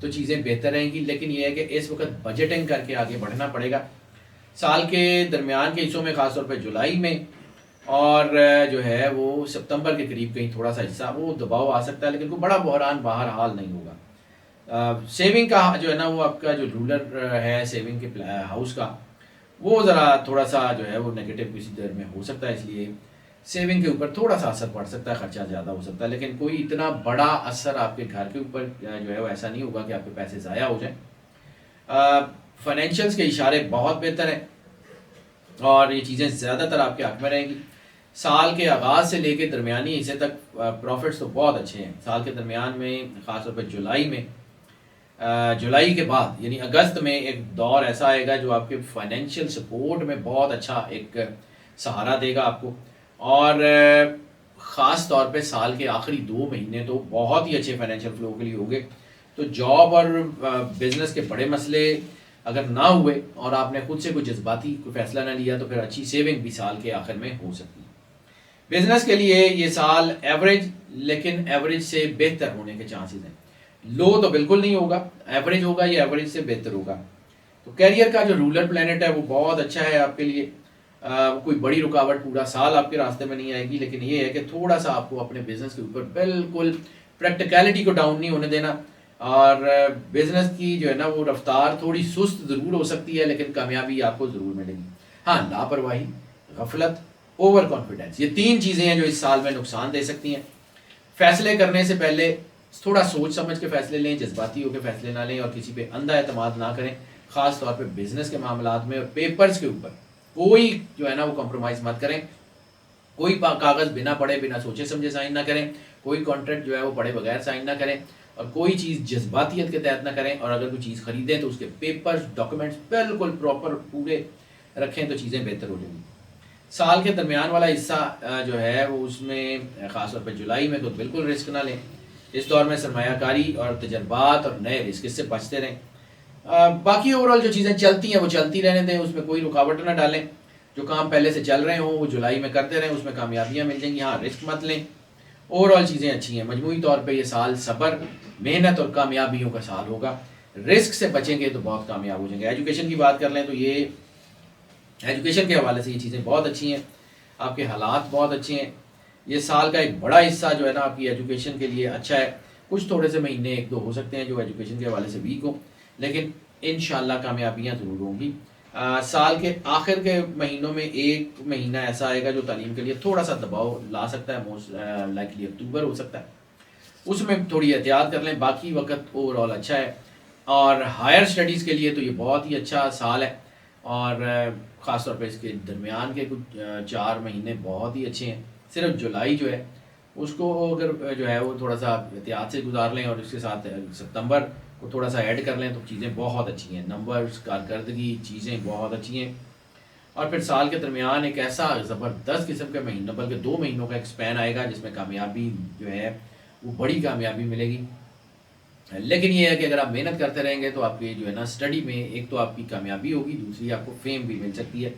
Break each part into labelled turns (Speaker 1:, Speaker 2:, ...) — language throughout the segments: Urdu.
Speaker 1: تو چیزیں بہتر رہیں گی. لیکن یہ ہے کہ اس وقت بجٹنگ کر کے آگے بڑھنا پڑے گا. سال کے درمیان کے حصوں میں خاص طور پہ جولائی میں اور جو ہے وہ ستمبر کے قریب کہیں تھوڑا سا حصہ وہ دباؤ آ سکتا ہے، لیکن کوئی بڑا بحران باہر حال نہیں ہوگا. سیونگ کا جو ہے نا وہ آپ کا جو رولر ہے سیونگ کے ہاؤس کا، وہ ذرا تھوڑا سا جو ہے وہ نگیٹو کسی دیر میں ہو سکتا ہے، اس لیے سیونگ کے اوپر تھوڑا سا اثر پڑ سکتا ہے، خرچہ زیادہ ہو سکتا ہے. لیکن کوئی اتنا بڑا اثر آپ کے گھر کے اوپر جو ہے وہ ایسا نہیں ہوگا کہ آپ کے پیسے ضائع ہو جائیں. فائنینشیلس کے اشارے بہت بہتر ہیں اور یہ چیزیں زیادہ تر آپ کے حق میں رہیں گی. سال کے آغاز سے لے کے درمیانی حصے تک پروفٹس تو بہت اچھے ہیں. سال کے درمیان میں خاص طور پہ جولائی کے بعد یعنی اگست میں ایک دور ایسا آئے گا جو آپ کے فائنینشیل سپورٹ میں بہت اچھا ایک سہارا دے گا آپ کو. اور خاص طور پہ سال کے آخری 2 مہینے تو بہت ہی اچھے فائنینشیل فلو کے لیے ہوں گے. تو جاب اور بزنس کے بڑے مسئلے اگر نہ ہوئے اور آپ نے خود سے کوئی جذباتی کوئی فیصلہ نہ لیا تو پھر اچھی سیونگ بھی سال کے آخر میں ہو سکتی ہے. بزنس کے لیے یہ سال ایوریج، لیکن ایوریج سے بہتر ہونے کے چانسز ہیں. لو تو بالکل نہیں ہوگا، ایوریج ہوگا یا ایوریج سے بہتر ہوگا. تو کیریئر کا جو رولر پلانٹ ہے وہ بہت اچھا ہے آپ کے لیے. کوئی بڑی رکاوٹ پورا سال آپ کے راستے میں نہیں آئے گی، لیکن یہ ہے کہ تھوڑا سا آپ کو اپنے بزنس کے اوپر بالکل پریکٹیکلٹی کو ڈاؤن نہیں ہونے دینا. اور بزنس کی جو ہے نا وہ رفتار تھوڑی سست ضرور ہو سکتی ہے، لیکن کامیابی آپ کو ضرور ملے گی. ہاں، لاپرواہی، غفلت، اوور کانفیڈنس، یہ 3 چیزیں ہیں جو اس سال میں نقصان دے سکتی ہیں. فیصلے کرنے سے پہلے تھوڑا سوچ سمجھ کے فیصلے لیں، جذباتی ہو کے فیصلے نہ لیں اور کسی پہ اندھا اعتماد نہ کریں. خاص طور پہ بزنس کے معاملات میں اور پیپرز کے اوپر کوئی جو ہے نا وہ کمپرومائز مت کریں. کوئی کاغذ بنا پڑھے بنا سوچے سمجھے سائن نہ کریں. کوئی کانٹریکٹ جو ہے وہ پڑھے بغیر سائن نہ کریں اور کوئی چیز جذباتیت کے تحت نہ کریں. اور اگر کوئی چیز خریدیں تو اس کے پیپرز ڈاکومنٹس بالکل پراپر پورے رکھیں تو چیزیں بہتر ہو جائیں گی. سال کے درمیان والا حصہ جو ہے وہ اس میں خاص طور پہ جولائی میں تو بالکل رسک نہ لیں. اس دور میں سرمایہ کاری اور تجربات اور نئے رسک اس سے بچتے رہیں. باقی اوورال جو چیزیں چلتی ہیں وہ چلتی رہنے دیں، اس میں کوئی رکاوٹ نہ ڈالیں. جو کام پہلے سے چل رہے ہوں وہ جولائی میں کرتے رہیں، اس میں کامیابیاں مل جائیں گی. ہاں، رسک مت لیں. اوورال چیزیں اچھی ہیں. مجموعی طور پہ یہ سال صبر، محنت اور کامیابیوں کا سال ہوگا. رسک سے بچیں گے تو بہت کامیاب ہو جائیں گے. ایجوکیشن کی بات کر لیں تو یہ ایجوکیشن کے حوالے سے یہ چیزیں بہت اچھی ہیں. آپ کے حالات بہت اچھے ہیں. یہ سال کا ایک بڑا حصہ جو ہے نا آپ کی ایجوکیشن کے لیے اچھا ہے. کچھ تھوڑے سے مہینے 1-2 ہو سکتے ہیں جو ایجوکیشن کے حوالے سے ویک ہوں، لیکن انشاءاللہ کامیابیاں ضرور ہوں گی. سال کے آخر کے مہینوں میں 1 مہینہ ایسا آئے گا جو تعلیم کے لیے تھوڑا سا دباؤ لا سکتا ہے. موسٹ لائکلی اکتوبر ہو سکتا ہے، اس میں تھوڑی احتیاط کر لیں. باقی وقت اوورال اچھا ہے. اور ہائر اسٹڈیز کے لیے تو یہ بہت ہی اچھا سال ہے اور خاص طور پہ اس کے درمیان کے کچھ 4 مہینے بہت ہی اچھے ہیں. صرف جولائی جو ہے اس کو اگر جو ہے وہ تھوڑا سا احتیاط سے گزار لیں اور اس کے ساتھ ستمبر کو تھوڑا سا ایڈ کر لیں تو چیزیں بہت اچھی ہیں. نمبرز، کارکردگی، چیزیں بہت اچھی ہیں. اور پھر سال کے درمیان ایک ایسا زبردست قسم کا مہینہ، بلکہ 2 مہینوں کا ایک سپین آئے گا جس میں کامیابی جو ہے وہ بڑی کامیابی ملے گی. لیکن یہ ہے کہ اگر آپ محنت کرتے رہیں گے تو آپ کی جو ہے نا اسٹڈی میں ایک تو آپ کی کامیابی ہوگی، دوسری آپ کو فیم بھی مل سکتی ہے.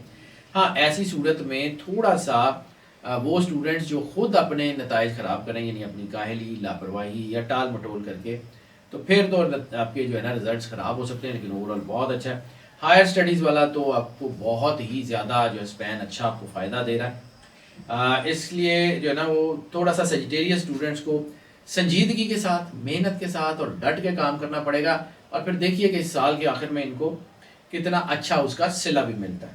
Speaker 1: ہاں، ایسی صورت میں تھوڑا سا وہ اسٹوڈنٹس جو خود اپنے نتائج خراب کریں، یعنی اپنی کاہلی، لاپرواہی یا ٹال مٹول کر کے، تو پھر تو آپ کے جو ہے نا رزلٹس خراب ہو سکتے ہیں. لیکن اوورال بہت اچھا ہے. ہائر اسٹڈیز والا تو آپ کو بہت ہی زیادہ جو اسپین اچھا آپ کو فائدہ دے رہا ہے. اس لیے جو ہے نا وہ تھوڑا سا سیجیٹیریس اسٹوڈنٹس کو سنجیدگی کے ساتھ، محنت کے ساتھ اور ڈٹ کے کام کرنا پڑے گا. اور پھر دیکھیے کہ اس سال کے آخر میں ان کو کتنا اچھا اس کا صلہ بھی ملتا ہے.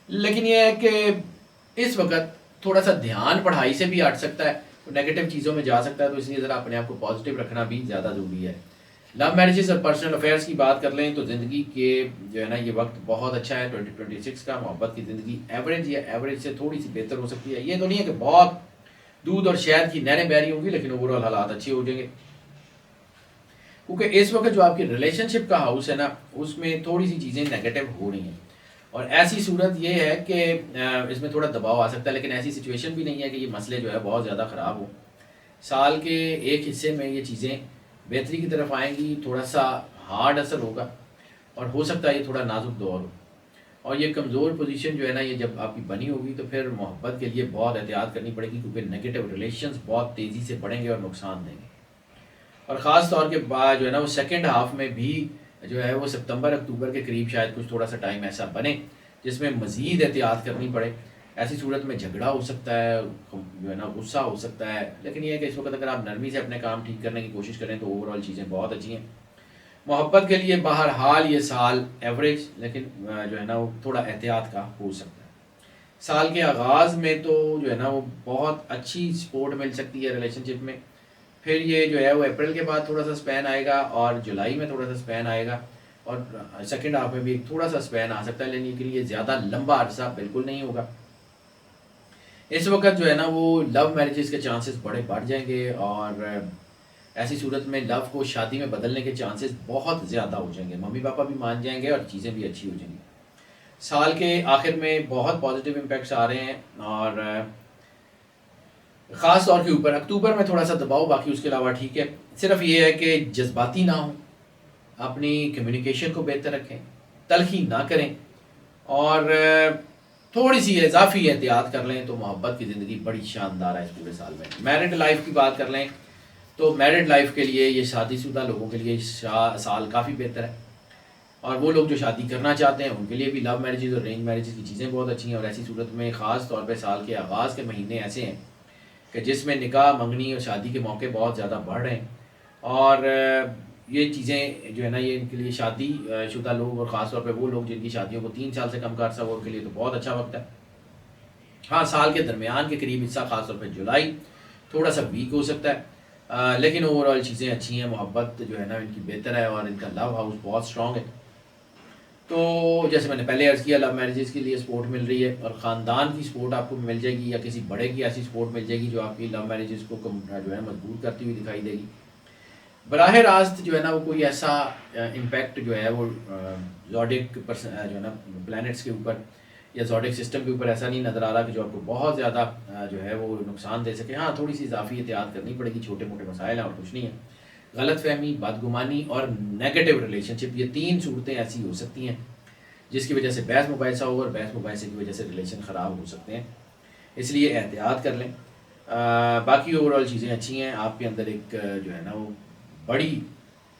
Speaker 1: لیکن یہ ہے کہ اس وقت تھوڑا سا دھیان پڑھائی سے بھی ہٹ سکتا ہے، نیگیٹو چیزوں میں جا سکتا ہے. تو اس لیے ذرا اپنے آپ کو پازیٹیو رکھنا بھی زیادہ ضروری ہے. لو میرجز اور پرسنل افیئرس کی بات کر لیں تو زندگی کے جو ہے نا یہ وقت بہت اچھا ہے. 2026 کا محبت کی زندگی ایوریج یا ایوریج سے تھوڑی سی بہتر ہو سکتی ہے. یہ تو نہیں ہے کہ بہت دودھ اور شہد کی نہریں بہ رہی ہوں گی، لیکن اوورال حالات اچھے ہو جائیں گے. کیونکہ اس وقت جو آپ کی ریلیشن شپ کا ہاؤس ہے نا اس میں تھوڑی سی چیزیں نیگیٹو ہو رہی ہیں. اور ایسی صورت یہ ہے کہ اس میں تھوڑا دباؤ آ سکتا ہے، لیکن ایسی سچویشن بھی نہیں ہے کہ یہ مسئلے جو ہے بہت زیادہ خراب ہوں. سال کے ایک حصے میں یہ چیزیں بہتری کی طرف آئیں گی. تھوڑا سا ہارڈ اثر ہوگا اور ہو سکتا ہے یہ تھوڑا نازک دور ہو. اور یہ کمزور پوزیشن جو ہے نا یہ جب آپ کی بنی ہوگی تو پھر محبت کے لیے بہت احتیاط کرنی پڑے گی، کیونکہ نیگیٹو ریلیشنز بہت تیزی سے بڑھیں گے اور نقصان دیں گے. اور خاص طور کے بعد جو ہے نا وہ سیکنڈ ہاف میں بھی جو ہے وہ ستمبر اکتوبر کے قریب شاید کچھ تھوڑا سا ٹائم ایسا بنے جس میں مزید احتیاط کرنی پڑے. ایسی صورت میں جھگڑا ہو سکتا ہے، جو ہے نا غصہ ہو سکتا ہے، لیکن یہ ہے کہ اس وقت اگر آپ نرمی سے اپنے کام ٹھیک کرنے کی کوشش کریں تو اوور آل چیزیں بہت اچھی ہیں. محبت کے لیے بہرحال یہ سال ایوریج، لیکن جو ہے نا وہ تھوڑا احتیاط کا ہو سکتا ہے. سال کے آغاز میں تو جو ہے نا وہ بہت اچھی سپورٹ مل سکتی ہے ریلیشن شپ میں. پھر یہ جو ہے وہ اپریل کے بعد تھوڑا سا سپین آئے گا اور جولائی میں تھوڑا سا سپین آئے گا اور سیکنڈ ہاف میں بھی ایک تھوڑا سا سپین آ سکتا ہے، لیکن کے لیے زیادہ لمبا عرصہ بالکل نہیں ہوگا. اس وقت جو ہے نا وہ لو میرجز کے چانسز بڑے بڑھ جائیں گے اور ایسی صورت میں لو کو شادی میں بدلنے کے چانسز بہت زیادہ ہو جائیں گے. ممی پاپا بھی مان جائیں گے اور چیزیں بھی اچھی ہو جائیں گی. سال کے آخر میں بہت پازیٹیو امپیکٹس آ رہے ہیں اور خاص طور کے اوپر اکتوبر میں تھوڑا سا دباؤ، باقی اس کے علاوہ ٹھیک ہے. صرف یہ ہے کہ جذباتی نہ ہوں، اپنی کمیونیکیشن کو بہتر رکھیں، تلخی نہ کریں اور تھوڑی سی اضافی احتیاط کر لیں تو محبت کی زندگی بڑی شاندار ہے اس پورے سال میں. میرڈ لائف کی بات کر لیں تو میرڈ لائف کے لیے یہ شادی شدہ لوگوں کے لیے سال کافی بہتر ہے اور وہ لوگ جو شادی کرنا چاہتے ہیں ان کے لیے بھی لو میرجز اور ارینج میرجز کی چیزیں بہت اچھی ہیں. اور ایسی صورت میں خاص طور پہ سال کے آغاز کے مہینے ایسے ہیں کہ جس میں نکاح، منگنی اور شادی کے موقع بہت زیادہ بڑھ رہے ہیں اور یہ چیزیں جو ہے نا یہ ان کے لیے شادی شدہ لوگ اور خاص طور پہ وہ لوگ جن کی شادیوں کو 3 سال سے کم کا عرصہ ہو ان کے لیے تو بہت اچھا وقت ہے. ہاں سال کے درمیان کے قریب حصہ خاص طور پہ جولائی تھوڑا سا ویک ہو سکتا ہے، لیکن اوور آل چیزیں اچھی ہیں. محبت جو ہے نا ان کی بہتر ہے اور ان کا لو ہاؤس بہت اسٹرانگ ہے. تو جیسے میں نے پہلے عرض کیا لو میرجز کے لیے سپورٹ مل رہی ہے اور خاندان کی سپورٹ آپ کو مل جائے گی یا کسی بڑے کی ایسی سپورٹ مل جائے گی جو آپ کی لو میرجز کو جو ہے مضبوط کرتی ہوئی دکھائی دے گی. براہ راست جو ہے نا وہ کوئی ایسا امپیکٹ جو ہے وہ زوڈک جو ہے نا پلانٹس کے اوپر یا زوڈک سسٹم کے اوپر ایسا نہیں نظر آ رہا کہ جو آپ کو بہت زیادہ جو ہے وہ نقصان دے سکے. ہاں تھوڑی سی اضافی احتیاط کرنی پڑے گی، چھوٹے موٹے مسائل ہیں اور کچھ نہیں ہے. غلط فہمی، بدگمانی اور نیگیٹو ریلیشن شپ، یہ 3 صورتیں ایسی ہو سکتی ہیں جس کی وجہ سے بحث مباحثہ ہو اور بحث مباحثے کی وجہ سے ریلیشن خراب ہو سکتے ہیں، اس لیے احتیاط کر لیں. باقی اوور آل چیزیں اچھی ہیں. آپ کے اندر ایک جو ہے نا وہ بڑی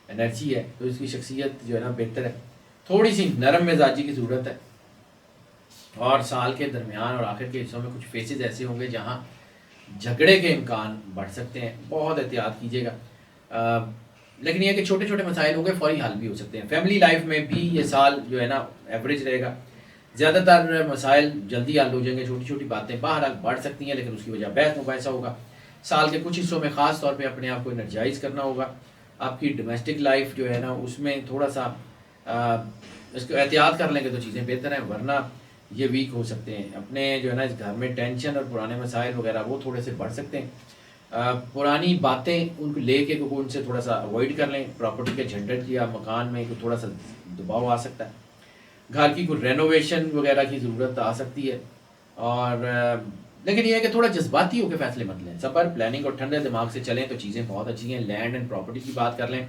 Speaker 1: انرجی ہے تو اس کی شخصیت جو ہے نا بہتر ہے. تھوڑی سی نرم مزاجی کی ضرورت ہے اور سال کے درمیان اور آخر کے حصوں میں کچھ فیسز ایسے ہوں گے جہاں جھگڑے کے امکان بڑھ سکتے ہیں. بہت احتیاط کیجیے گا، لیکن یہ کہ چھوٹے چھوٹے مسائل ہو گئے فوری حل بھی ہو سکتے ہیں. فیملی لائف میں بھی یہ سال جو ہے نا ایوریج رہے گا. زیادہ تر مسائل جلدی حل ہو جائیں گے، چھوٹی چھوٹی باتیں باہر بڑھ سکتی ہیں لیکن اس کی وجہ بحث مباحثہ ہوگا. سال کے کچھ حصوں میں خاص طور پہ اپنے آپ کو انرجائز کرنا ہوگا. آپ کی ڈومیسٹک لائف جو ہے نا اس میں تھوڑا سا اس کو احتیاط کر لیں گے تو چیزیں بہتر ہیں، ورنہ یہ ویک ہو سکتے ہیں. اپنے جو ہے نا اس گھر میں ٹینشن اور پرانے مسائل وغیرہ وہ تھوڑے سے بڑھ سکتے ہیں. پرانی باتیں ان کو لے کے ان سے تھوڑا سا اوائڈ کر لیں. پراپرٹی کے جھنجٹ یا مکان میں تھوڑا سا دباؤ آ سکتا ہے. گھر کی کوئی رینوویشن وغیرہ کی ضرورت آ سکتی ہے اور لیکن یہ ہے کہ تھوڑا جذباتی ہو کے فیصلے مت لیں. صبر، پلاننگ اور ٹھنڈے دماغ سے چلیں تو چیزیں بہت اچھی ہیں. لینڈ اینڈ پراپرٹی کی بات کر لیں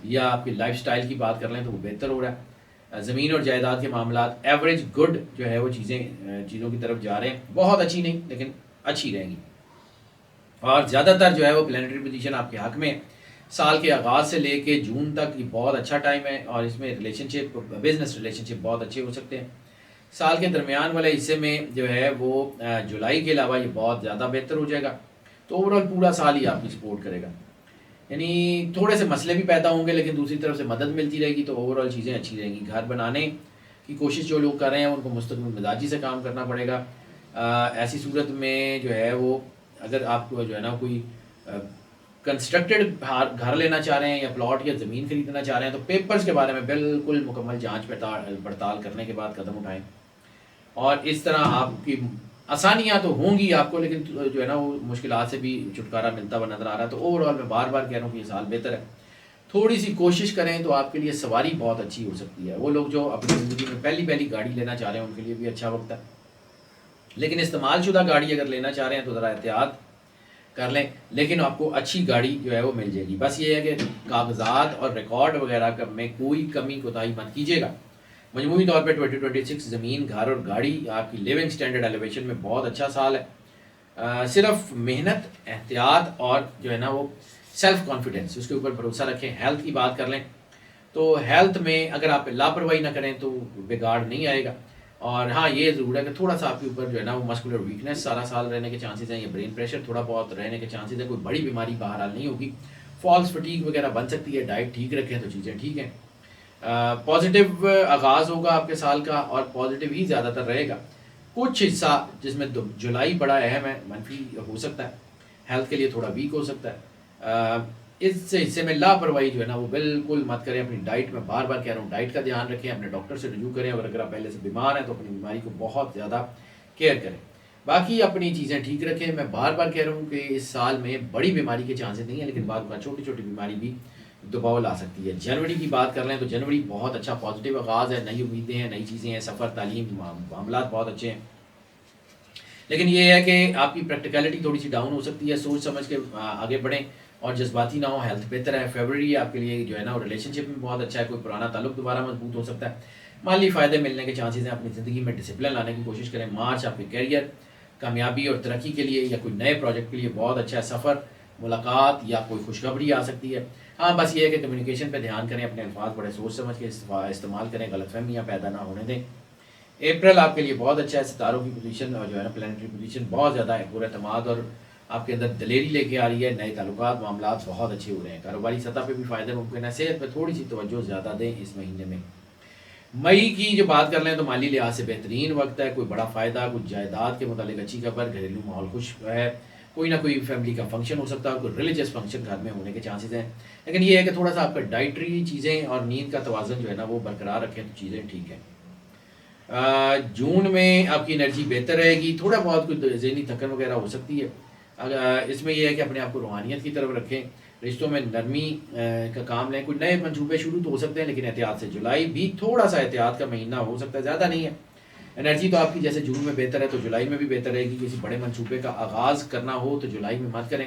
Speaker 1: یا آپ کی لائف سٹائل کی بات کر لیں تو وہ بہتر ہو رہا ہے. زمین اور جائیداد کے معاملات ایوریج گڈ جو ہے وہ چیزوں کی طرف جا رہے ہیں. بہت اچھی نہیں لیکن اچھی رہیں گی اور زیادہ تر جو ہے وہ پلانیٹری پوزیشن آپ کے حق میں. سال کے آغاز سے لے کے جون تک یہ بہت اچھا ٹائم ہے اور اس میں ریلیشن شپ، بزنس ریلیشن شپ بہت اچھے ہو سکتے ہیں. سال کے درمیان والے حصے میں جو ہے وہ جولائی کے علاوہ یہ بہت زیادہ بہتر ہو جائے گا. تو اوور آل پورا سال ہی آپ کی سپورٹ کرے گا. یعنی تھوڑے سے مسئلے بھی پیدا ہوں گے لیکن دوسری طرف سے مدد ملتی رہے گی تو اوور آل چیزیں اچھی رہیں گی. گھر بنانے کی کوشش جو لوگ کر رہے ہیں ان کو مستقبل مزاجی سے کام کرنا پڑے گا. ایسی صورت میں جو ہے وہ اگر آپ کو جو ہے نا کوئی کنسٹرکٹڈ گھر لینا چاہ رہے ہیں یا پلاٹ یا زمین خریدنا چاہ رہے ہیں تو پیپرز کے بارے میں بالکل مکمل جانچ پڑتال کرنے کے بعد قدم اٹھائیں. اور اس طرح آپ کی آسانیاں تو ہوں گی آپ کو لیکن جو ہے نا وہ مشکلات سے بھی چھٹکارا ملتا ہوا نظر آ رہا ہے. تو اوور آل میں بار بار کہہ رہا ہوں کہ یہ سال بہتر ہے. تھوڑی سی کوشش کریں تو آپ کے لیے سواری بہت اچھی ہو سکتی ہے. وہ لوگ جو اپنی زندگی میں پہلی گاڑی لینا چاہ رہے ہیں ان کے لیے بھی اچھا وقت ہے. لیکن استعمال شدہ گاڑی اگر لینا چاہ رہے ہیں تو ذرا احتیاط کر لیں لیکن آپ کو اچھی گاڑی جو ہے وہ مل جائے گی. بس یہ ہے کہ کاغذات اور ریکارڈ وغیرہ میں کوئی کمی کوتاہی مت کیجیے گا. مجموعی طور پہ 2026 زمین، گھر اور گاڑی آپ کی لیونگ سٹینڈرڈ ایلیویشن میں بہت اچھا سال ہے. صرف محنت، احتیاط اور جو ہے نا وہ سیلف کانفیڈنس، اس کے اوپر بھروسہ رکھیں. ہیلتھ کی بات کر لیں تو ہیلتھ میں اگر آپ لاپرواہی نہ کریں تو بگاڑ نہیں آئے گا. اور ہاں یہ ضرور ہے کہ تھوڑا سا آپ کے اوپر جو ہے نا وہ مسکولر ویکنیس سارا سال رہنے کے چانسز ہیں، یا برین پریشر تھوڑا بہت رہنے کے چانسز ہیں. کوئی بڑی بیماری بہرحال نہیں ہوگی. فالس فٹیگ وغیرہ بن سکتی ہے، ڈائٹ ٹھیک رکھیں تو چیزیں ٹھیک ہیں. پازیٹیو آغاز ہوگا آپ کے سال کا، اور پازیٹیو ہی زیادہ تر رہے گا. کچھ حصہ جس میں جولائی بڑا اہم ہے، منفی ہو سکتا ہے، ہیلتھ کے لیے تھوڑا ویک ہو سکتا ہے. اس حصے میں لاپرواہی جو ہے نا وہ بالکل مت کریں. اپنی ڈائٹ میں بار بار کہہ رہا ہوں، ڈائٹ کا دھیان رکھیں، اپنے ڈاکٹر سے رجوع کریں، اور اگر آپ پہلے سے بیمار ہیں تو اپنی بیماری کو بہت زیادہ کیئر کریں. باقی اپنی چیزیں ٹھیک رکھیں. میں بار بار کہہ رہا ہوں کہ اس سال میں بڑی بیماری کے چانسز نہیں ہیں، لیکن بعد میں چھوٹی چھوٹی بیماری بھی دباؤ لا سکتی ہے. جنوری کی بات کر لیں تو جنوری بہت اچھا پازیٹیو آغاز ہے. نئی امیدیں ہیں، نئی چیزیں ہیں، سفر، تعلیم، معاملات بہت اچھے ہیں. لیکن یہ ہے کہ آپ کی پریکٹیکلٹی تھوڑی سی ڈاؤن ہو سکتی ہے. سوچ سمجھ کے آگے بڑھیں اور جذباتی نہ ہو. ہیلتھ بہتر ہے. فیبرری آپ کے لیے جو ہے نا ریلیشن شپ میں بہت اچھا ہے. کوئی پرانا تعلق دوبارہ مضبوط ہو سکتا ہے. مالی فائدے ملنے کے چانسز ہیں. اپنی زندگی میں ڈسپلن لانے کی کوشش کریں. مارچ آپ کے کیریئر، کامیابی اور ترقی کے لیے یا کوئی نئے پروجیکٹ کے لیے بہت اچھا ہے. سفر، ملاقات یا کوئی خوشخبری آ سکتی ہے. ہاں بس یہ ہے کہ کمیونیکیشن پہ دھیان کریں. اپنے الفاظ بڑے سوچ سمجھ کے استعمال کریں. غلط فہمیاں پیدا نہ ہونے دیں. اپریل آپ کے لیے بہت اچھا ہے. ستاروں کی پوزیشن اور جو ہے نا پلانٹری پوزیشن بہت زیادہ ہے. پورا اعتماد اور آپ کے اندر دلیری لے کے آ رہی ہے. نئے تعلقات، معاملات بہت اچھے ہو رہے ہیں. کاروباری سطح پہ بھی فائدے ممکن ہے. صحت پہ تھوڑی سی توجہ زیادہ دیں اس مہینے میں. مئی کی جو بات کر لیں تو مالی لحاظ سے بہترین وقت ہے. کوئی بڑا فائدہ، کچھ جائیداد کے متعلق اچھی خبر، گھریلو ماحول خوش ہے. کوئی نہ کوئی فیملی کا فنکشن ہو سکتا ہے. کوئی ریلیجس فنکشن گھر میں ہونے کے چانسز ہیں. لیکن یہ ہے کہ تھوڑا سا آپ کا ڈائٹری چیزیں اور نیند کا توازن جو ہے نا وہ برقرار رکھیں تو چیزیں ٹھیک ہیں. جون میں آپ کی انرجی بہتر رہے گی. تھوڑا بہت کوئی ذہنی تھکن وغیرہ ہو سکتی ہے. اس میں یہ ہے کہ اپنے آپ کو روحانیت کی طرف رکھیں. رشتوں میں نرمی کا کام لیں. کوئی نئے منصوبے شروع تو ہو سکتے ہیں لیکن احتیاط سے. جولائی بھی تھوڑا سا احتیاط کا مہینہ ہو سکتا ہے، زیادہ نہیں ہے. انرجی تو آپ کی جیسے جون میں بہتر ہے تو جولائی میں بھی بہتر رہے گی. کسی بڑے منصوبے کا آغاز کرنا ہو تو جولائی میں مت کریں.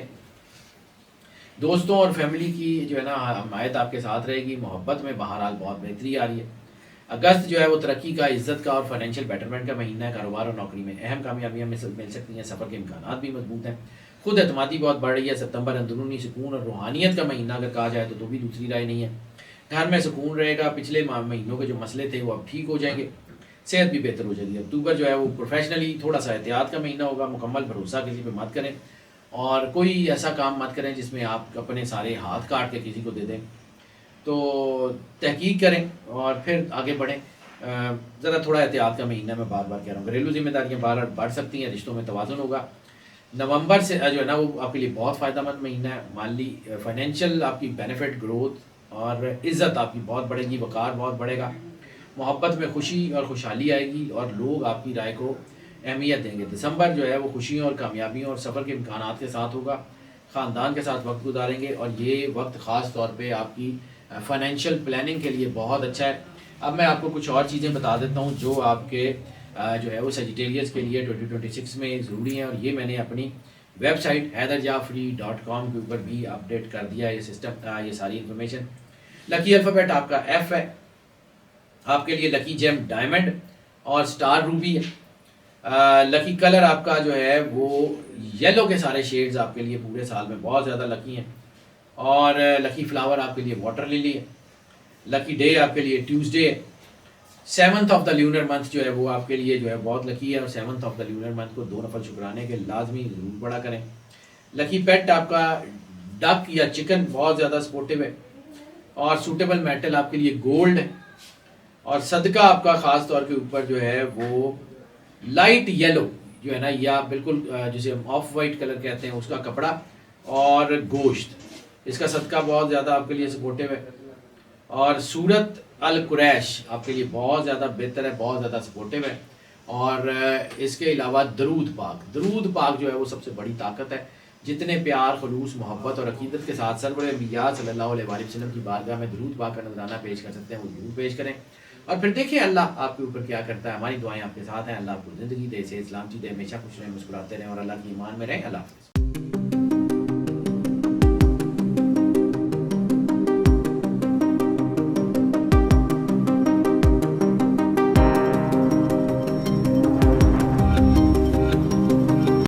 Speaker 1: دوستوں اور فیملی کی جو ہے نا حمایت آپ کے ساتھ رہے گی. محبت میں بہرحال بہت بہتری آ رہی ہے. اگست جو ہے وہ ترقی کا، عزت کا اور فائنینشیل بیٹرمنٹ کا مہینہ ہے. کاروبار اور نوکری میں اہم کامیابیاں مل سکتی ہیں. سفر کے امکانات بھی مضبوط ہیں. خود اعتمادی بہت بڑھ رہی ہے. ستمبر اندرونی سکون اور روحانیت کا مہینہ اگر کہا جائے تو بھی دوسری رائے نہیں ہے. گھر میں سکون رہے گا. پچھلے مہینوں کے جو مسئلے تھے وہ اب ٹھیک ہو جائیں گے. صحت بھی بہتر ہو جائے گی. اکتوبر جو ہے وہ پروفیشنلی تھوڑا سا احتیاط کا مہینہ ہوگا. مکمل بھروسہ کسی پہ مت کریں اور کوئی ایسا کام مت کریں جس میں آپ اپنے سارے ہاتھ کاٹ کے کسی کو دے دیں. تو تحقیق کریں اور پھر آگے بڑھیں. ذرا تھوڑا احتیاط کا مہینہ میں بار بار کہہ رہا ہوں. گھریلو ذمہ داریاں بڑھ سکتی ہیں. رشتوں میں توازن ہوگا. نومبر سے جو ہے نا وہ آپ کے لیے بہت فائدہ مند مہینہ ہے. مالی فائنینشیل آپ کی بینیفٹ، گروتھ اور عزت آپ کی بہت بڑھے گی. وقار بہت بڑھے گا. محبت میں خوشی اور خوشحالی آئے گی اور لوگ آپ کی رائے کو اہمیت دیں گے. دسمبر جو ہے وہ خوشیوں اور کامیابیوں اور سفر کے امکانات کے ساتھ ہوگا. خاندان کے ساتھ وقت گزاریں گے اور یہ وقت خاص طور پہ آپ کی فائنینشیل پلاننگ کے لیے بہت اچھا ہے. اب میں آپ کو کچھ اور چیزیں بتا دیتا ہوں جو آپ کے جو ہے وہ سیجیٹیریس کے لیے 2026 میں ضروری ہیں. اور یہ میں نے اپنی ویب سائٹ hyderjafri.com کے اوپر بھی اپڈیٹ کر دیا یہ سسٹم، یہ ساری انفارمیشن. لکی الفابیٹ آپ کا ایف ہے. آپ کے لیے لکی جیم ڈائمنڈ اور سٹار روبی ہے. لکی کلر آپ کا جو ہے وہ یلو کے سارے شیڈز آپ کے لیے پورے سال میں بہت زیادہ لکی ہیں. اور لکی فلاور آپ کے لیے واٹر للی ہے. لکی ڈے آپ کے لیے ٹیوزڈے ہے. 7th of the lunar month جو ہے وہ آپ کے لیے جو ہے بہت لکی ہے. اور 7th of the lunar month کو 2 نفل شکرانے کے لازمی ضرور پڑا کریں. لکی پیٹ آپ کا ڈک یا چکن بہت زیادہ سپورٹیو ہے. اور سوٹیبل میٹل آپ کے لیے گولڈ ہے. اور صدقہ آپ کا خاص طور کے اوپر جو ہے وہ لائٹ یلو جو ہے نا یا بالکل جسے ہم آف وائٹ کلر کہتے ہیں اس کا کپڑا اور گوشت، اس کا صدقہ بہت زیادہ آپ کے لیے سپورٹیو ہے. اور سورت القریش آپ کے لیے بہت زیادہ بہتر ہے، بہت زیادہ سپورٹیو ہے. اور اس کے علاوہ درود پاک جو ہے وہ سب سے بڑی طاقت ہے. جتنے پیار، خلوص، محبت اور عقیدت کے ساتھ سرور انبیاء صلی اللہ علیہ وآلہ وسلم کی بارگاہ میں درود پاک کا نذرانہ پیش کر سکتے ہیں وہ ضرور پیش کریں. اور پھر دیکھیں اللہ آپ کے اوپر کیا کرتا ہے. ہماری دعائیں آپ کے ساتھ ہیں. اللہ آپ کو زندگی دے، صحت سلامتی دے، ہمیشہ خوش رہیں، مسکراتے رہیں اور اللہ کی ایمان میں رہیں. اللہ حافظ.